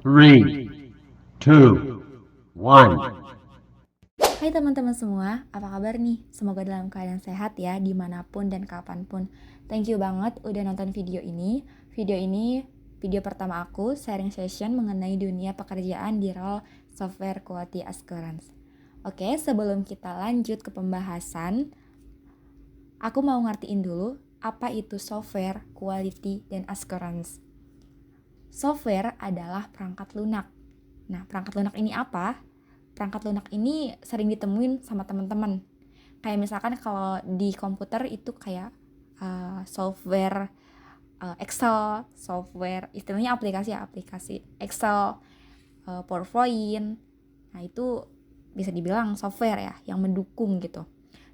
Three, two, one. Hai teman-teman semua, apa kabar nih? Semoga dalam keadaan sehat ya, dimanapun dan kapanpun. Thank you banget udah nonton video ini. Video pertama aku sharing session mengenai dunia pekerjaan di role software quality assurance. Oke, sebelum kita lanjut ke pembahasan, aku mau ngertiin dulu apa itu software quality dan assurance. Software adalah perangkat lunak. Nah, perangkat lunak ini apa? Perangkat lunak ini sering ditemuin sama teman-teman. Kayak misalkan kalau di komputer itu kayak software Excel, software istilahnya aplikasi Excel, PowerPoint. Nah, itu bisa dibilang software ya yang mendukung gitu.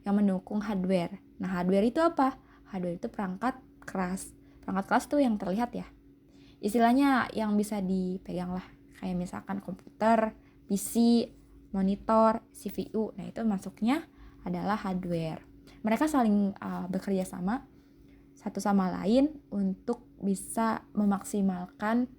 Yang mendukung hardware. Nah, hardware itu apa? Hardware itu perangkat keras. Perangkat keras tuh yang terlihat ya. Istilahnya yang bisa dipegang lah. Kayak misalkan komputer, PC, monitor, CPU. Nah, itu masuknya adalah hardware. Mereka saling bekerja sama satu sama lain untuk bisa memaksimalkan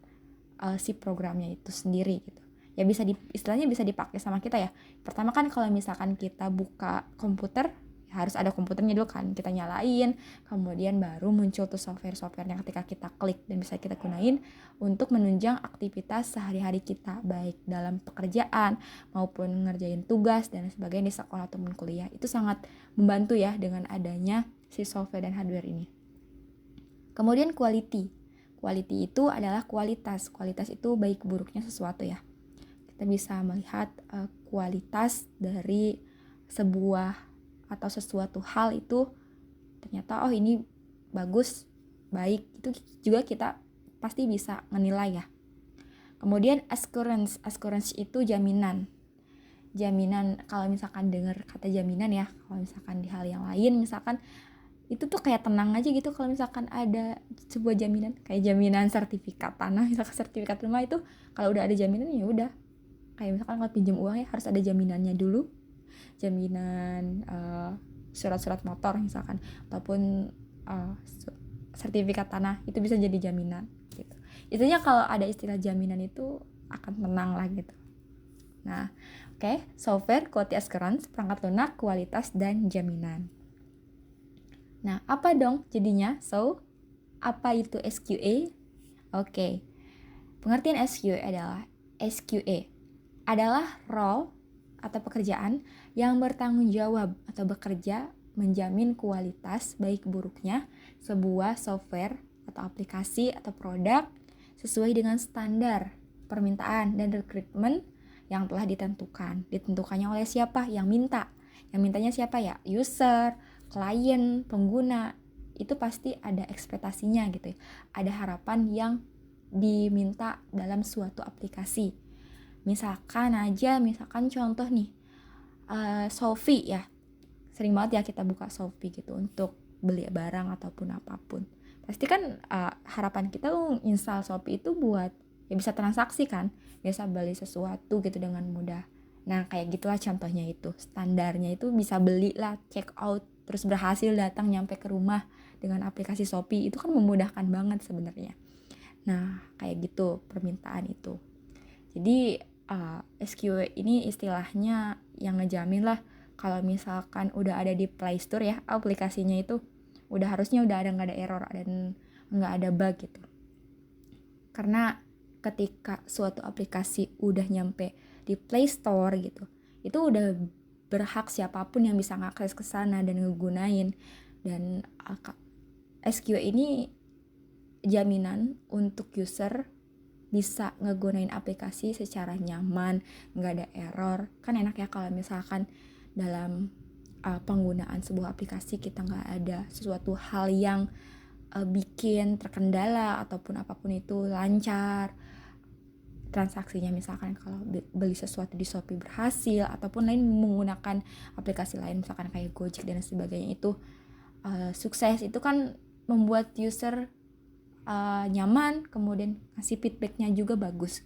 si programnya itu sendiri gitu. Ya istilahnya bisa dipakai sama kita ya. Pertama kan kalau misalkan kita buka komputer, ya harus ada komputernya dulu kan, kita nyalain, kemudian baru muncul tuh software-software yang ketika kita klik dan bisa kita gunain untuk menunjang aktivitas sehari-hari kita, baik dalam pekerjaan maupun ngerjain tugas dan sebagainya di sekolah ataupun kuliah. Itu sangat membantu ya dengan adanya si software dan hardware ini. Kemudian quality. Quality itu adalah kualitas. Kualitas itu baik buruknya sesuatu ya. Kita bisa melihat kualitas dari sebuah atau sesuatu hal itu ternyata ini bagus, baik. Itu juga kita pasti bisa menilai ya. Kemudian assurance itu jaminan. Jaminan, kalau misalkan dengar kata jaminan ya, kalau misalkan di hal yang lain misalkan itu tuh kayak tenang aja gitu kalau misalkan ada sebuah jaminan, kayak jaminan sertifikat tanah, misalkan sertifikat rumah itu kalau udah ada jaminan ya udah. Kayak misalkan kalau pinjam uang ya harus ada jaminannya dulu, jaminan surat-surat motor misalkan, ataupun sertifikat tanah itu bisa jadi jaminan gitu. Itunya kalau ada istilah jaminan itu akan tenang lah gitu. Nah, oke, software quality assurance, perangkat lunak, kualitas, dan jaminan. Nah, apa dong jadinya? So, apa itu SQA? Oke, pengertian SQA adalah role atau pekerjaan yang bertanggung jawab atau bekerja menjamin kualitas baik buruknya sebuah software atau aplikasi atau produk sesuai dengan standar permintaan dan rekrutmen yang telah ditentukan. Ditentukannya oleh siapa? Yang minta. Yang mintanya siapa ya? User, klien, pengguna. Itu pasti ada ekspektasinya gitu ya. Ada harapan yang diminta dalam suatu aplikasi. Misalkan contoh nih, Shopee ya. Sering banget ya kita buka Shopee gitu untuk beli barang ataupun apapun. Pasti kan harapan kita install Shopee itu buat ya bisa transaksi kan, bisa beli sesuatu gitu dengan mudah. Nah, kayak gitulah contohnya itu. Standarnya itu bisa beli lah, check out, terus berhasil datang nyampe ke rumah dengan aplikasi Shopee. Itu kan memudahkan banget sebenarnya. Nah, kayak gitu permintaan itu. Jadi SQA ini istilahnya yang ngejamin lah kalau misalkan udah ada di Play Store ya aplikasinya itu harusnya udah ada, nggak ada error dan nggak ada bug gitu. Karena ketika suatu aplikasi udah nyampe di Play Store gitu, itu udah berhak siapapun yang bisa ngakses ke sana dan ngegunain. Dan SQA ini jaminan untuk user bisa ngegunain aplikasi secara nyaman, nggak ada error. Kan enak ya kalau misalkan dalam penggunaan sebuah aplikasi kita nggak ada sesuatu hal yang bikin terkendala ataupun apapun itu lancar transaksinya. Misalkan kalau beli sesuatu di Shopee berhasil ataupun lain menggunakan aplikasi lain misalkan kayak Gojek dan sebagainya itu sukses, itu kan membuat user nyaman, kemudian ngasih feedbacknya juga bagus.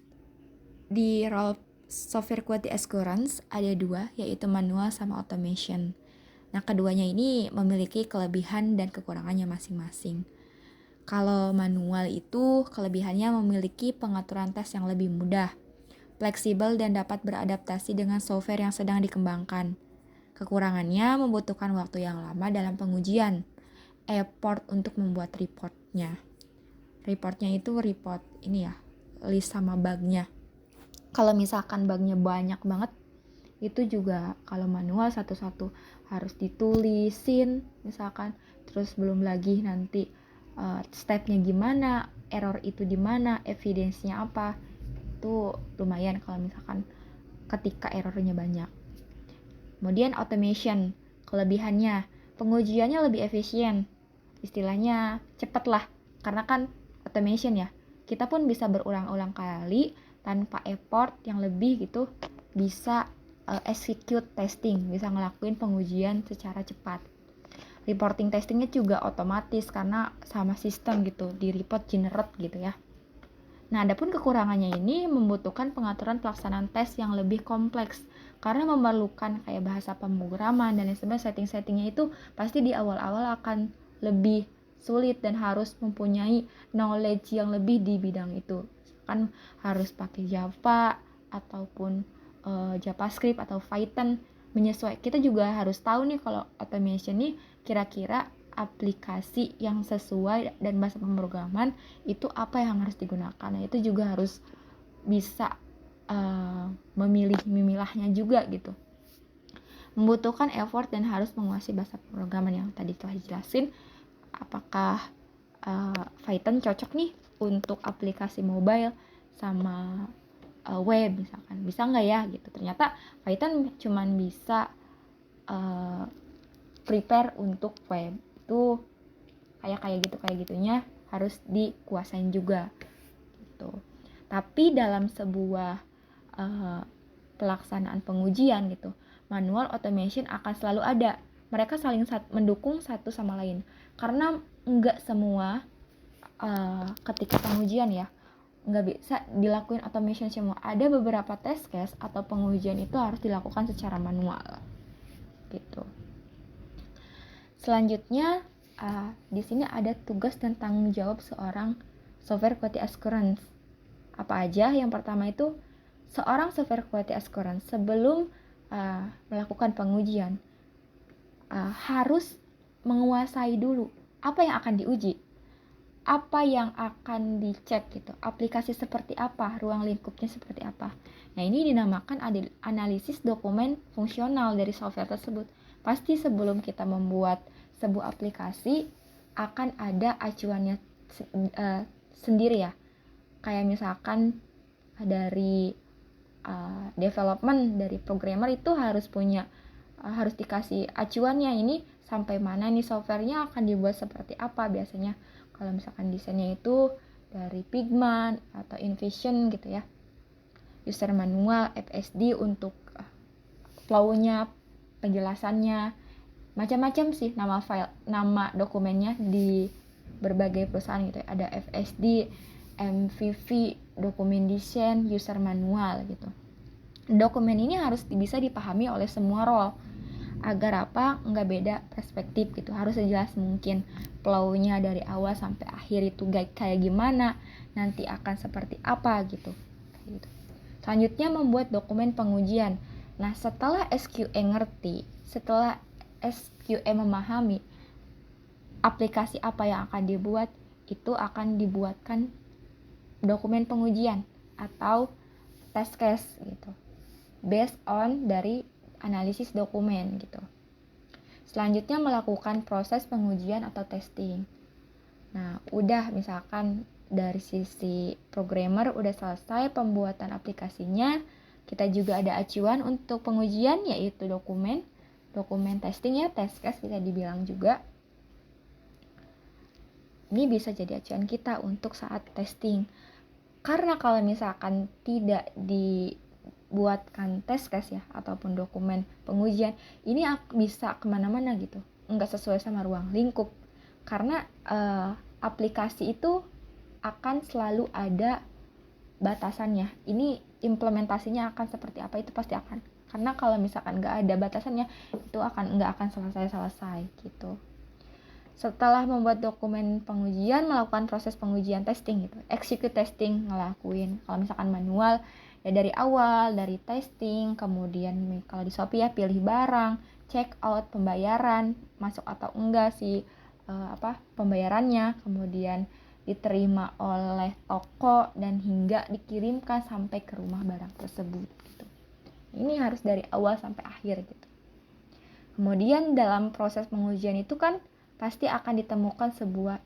Di role software quality assurance ada dua, yaitu manual sama automation. Nah, keduanya ini memiliki kelebihan dan kekurangannya masing-masing. Kalau manual itu kelebihannya memiliki pengaturan tes yang lebih mudah, fleksibel dan dapat beradaptasi dengan software yang sedang dikembangkan. Kekurangannya membutuhkan waktu yang lama dalam pengujian, effort untuk membuat reportnya. Reportnya itu report ini ya, list sama bugnya. Kalau misalkan bugnya banyak banget, itu juga kalau manual satu-satu harus ditulisin misalkan, terus belum lagi nanti stepnya gimana, error itu di mana, evidensinya apa. Itu lumayan kalau misalkan ketika errornya banyak. Kemudian automation, kelebihannya pengujiannya lebih efisien, istilahnya cepet lah, karena kan automation ya, kita pun bisa berulang-ulang kali tanpa effort yang lebih gitu, bisa execute testing, bisa ngelakuin pengujian secara cepat. Reporting testingnya juga otomatis karena sama sistem gitu, di report generate gitu ya. Nah, adapun kekurangannya ini membutuhkan pengaturan pelaksanaan tes yang lebih kompleks karena memerlukan kayak bahasa pemrograman dan lain sebagainya. Setting-settingnya itu pasti di awal-awal akan lebih sulit dan harus mempunyai knowledge yang lebih di bidang itu. Kan harus pakai Java ataupun JavaScript atau Python, menyesuaikan. Kita juga harus tahu nih kalau automation nih kira-kira aplikasi yang sesuai dan bahasa pemrograman itu apa yang harus digunakan. Nah, itu juga harus bisa memilahnya juga gitu. Membutuhkan effort dan harus menguasai bahasa pemrograman yang tadi telah dijelasin. Apakah Python cocok nih untuk aplikasi mobile sama web misalkan, bisa nggak ya gitu. Ternyata Python cuman bisa prepare untuk web, itu kayak gitunya harus dikuasain juga gitu. Tapi dalam sebuah pelaksanaan pengujian gitu, manual automation akan selalu ada, mereka saling mendukung satu sama lain, karena nggak semua ketika pengujian ya nggak bisa dilakuin automation semua. Ada beberapa test case atau pengujian itu harus dilakukan secara manual gitu. Selanjutnya di sini ada tugas dan tanggung jawab seorang software quality assurance. Apa aja? Yang pertama itu seorang software quality assurance sebelum melakukan pengujian harus menguasai dulu apa yang akan diuji, apa yang akan dicek gitu, aplikasi seperti apa, ruang lingkupnya seperti apa. Nah, ini dinamakan analisis dokumen fungsional dari software tersebut. Pasti sebelum kita membuat sebuah aplikasi akan ada acuannya sendiri ya. Kayak misalkan dari development, dari programmer itu harus punya harus dikasih acuannya, ini sampai mana nih softwarenya akan dibuat seperti apa. Biasanya kalau misalkan desainnya itu dari Figma atau InVision gitu ya, user manual, FSD untuk flow-nya, penjelasannya, macam-macam sih nama file, nama dokumennya di berbagai perusahaan gitu ya. Ada FSD, MVV, dokumen desain, user manual gitu. Dokumen ini harus bisa dipahami oleh semua role agar apa, nggak beda perspektif gitu, harus sejelas mungkin flow-nya dari awal sampai akhir itu kayak gimana, nanti akan seperti apa gitu. Selanjutnya membuat dokumen pengujian. Nah, setelah SQE ngerti, setelah SQE memahami aplikasi apa yang akan dibuat, itu akan dibuatkan dokumen pengujian atau test case gitu, based on dari analisis dokumen gitu. Selanjutnya melakukan proses pengujian atau testing. Nah, udah misalkan dari sisi programmer udah selesai pembuatan aplikasinya, kita juga ada acuan untuk pengujian yaitu dokumen testing ya, test case bisa dibilang juga. Ini bisa jadi acuan kita untuk saat testing. Karena kalau misalkan tidak buatkan test case ya ataupun dokumen pengujian, ini bisa kemana-mana gitu, nggak sesuai sama ruang lingkup, karena aplikasi itu akan selalu ada batasannya. Ini implementasinya akan seperti apa itu pasti akan, karena kalau misalkan nggak ada batasannya itu nggak akan selesai gitu. Setelah membuat dokumen pengujian, melakukan proses pengujian testing gitu, execute testing, ngelakuin. Kalau misalkan manual ya dari awal, dari testing, kemudian kalau di Shopee ya pilih barang, check out, pembayaran, masuk atau enggak sih pembayarannya, kemudian diterima oleh toko dan hingga dikirimkan sampai ke rumah barang tersebut gitu. Ini harus dari awal sampai akhir gitu. Kemudian dalam proses pengujian itu kan pasti akan ditemukan sebuah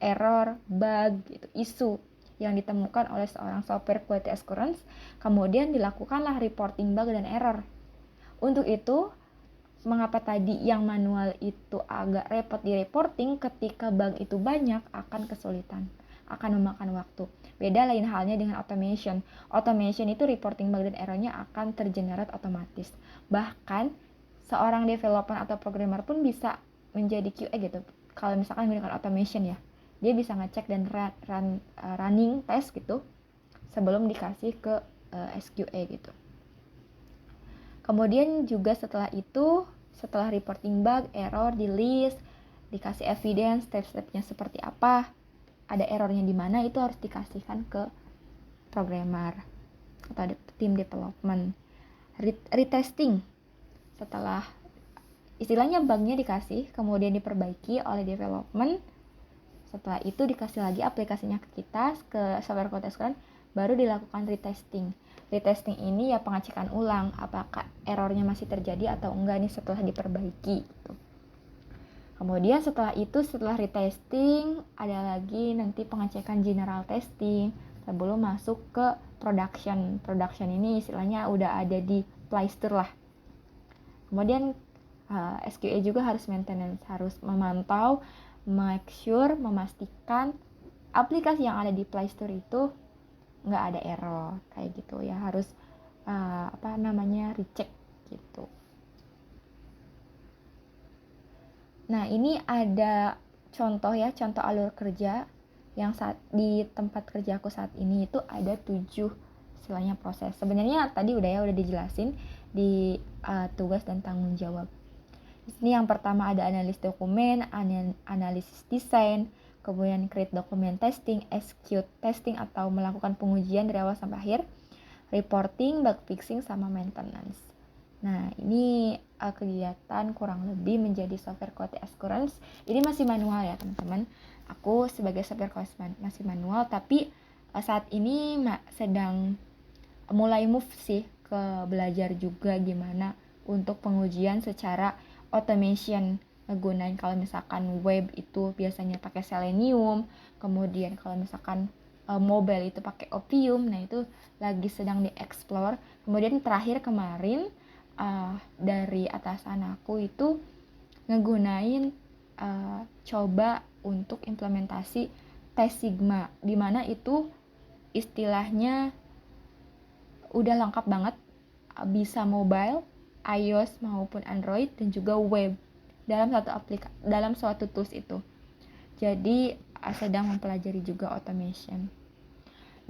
error, bug, gitu, isu yang ditemukan oleh seorang software quality assurance. Kemudian dilakukanlah reporting bug dan error. Untuk itu, mengapa tadi yang manual itu agak repot di reporting, ketika bug itu banyak akan kesulitan, akan memakan waktu. Beda lain halnya dengan automation. Automation itu reporting bug dan errornya akan tergenerate otomatis. Bahkan seorang developer atau programmer pun bisa menjadi QA gitu. Kalau misalkan menggunakan automation ya, dia bisa ngecek dan running test gitu sebelum dikasih ke SQA gitu. Kemudian juga setelah itu, setelah reporting bug, error, di list, dikasih evidence, step-stepnya seperti apa, ada errornya di mana, itu harus dikasihkan ke programmer atau tim development. Retesting, setelah istilahnya bugnya dikasih, kemudian diperbaiki oleh development. Setelah itu dikasih lagi aplikasinya ke kita, ke software quality assurance, baru dilakukan retesting. Retesting ini ya pengecekan ulang apakah errornya masih terjadi atau enggak nih setelah diperbaiki gitu. Kemudian setelah itu, setelah retesting, ada lagi nanti pengecekan general testing sebelum masuk ke production. Production ini istilahnya udah ada di Play Store lah. Kemudian SQA juga harus maintenance, harus memantau, make sure, memastikan aplikasi yang ada di Play Store itu nggak ada error kayak gitu ya, harus recheck gitu. Nah, ini ada contoh ya, contoh alur kerja yang saat di tempat kerja aku saat ini itu ada 7 istilahnya proses. Sebenarnya tadi udah dijelasin di tugas dan tanggung jawab. Ini yang pertama ada analis dokumen, analisis desain, kemudian create dokumen testing, execute testing atau melakukan pengujian dari awal sampai akhir, reporting, bug fixing, sama maintenance. Nah, ini kegiatan kurang lebih menjadi software quality assurance. Ini masih manual ya teman-teman. Aku sebagai software quality masih manual, tapi saat ini sedang mulai move sih ke belajar juga gimana untuk pengujian secara automation, ngegunain kalau misalkan web itu biasanya pakai Selenium, kemudian kalau misalkan mobile itu pakai Opium. Nah, itu lagi sedang dieksplor. Kemudian terakhir kemarin dari atasan aku itu ngegunain coba untuk implementasi tes Sigma, dimana itu istilahnya udah lengkap banget, bisa mobile, iOS maupun Android, dan juga web dalam suatu tools itu. Jadi sedang mempelajari juga automation.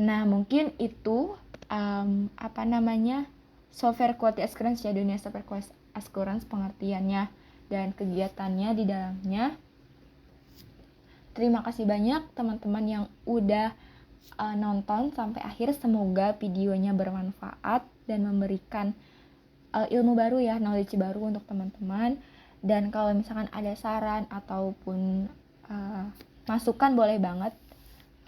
Nah, mungkin itu software quality assurance ya, dunia software quality assurance, pengertiannya dan kegiatannya di dalamnya. Terima kasih banyak teman-teman yang udah nonton sampai akhir. Semoga videonya bermanfaat dan memberikan ilmu baru ya, knowledge baru untuk teman-teman. Dan kalau misalkan ada saran ataupun masukan, boleh banget,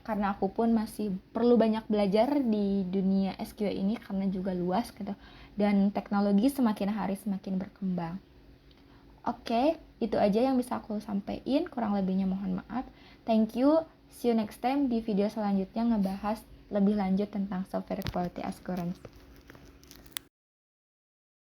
karena aku pun masih perlu banyak belajar di dunia SQA ini karena juga luas gitu, dan teknologi semakin hari semakin berkembang. Oke, itu aja yang bisa aku sampaikan, kurang lebihnya mohon maaf. Thank you, see you next time di video selanjutnya ngebahas lebih lanjut tentang software quality assurance.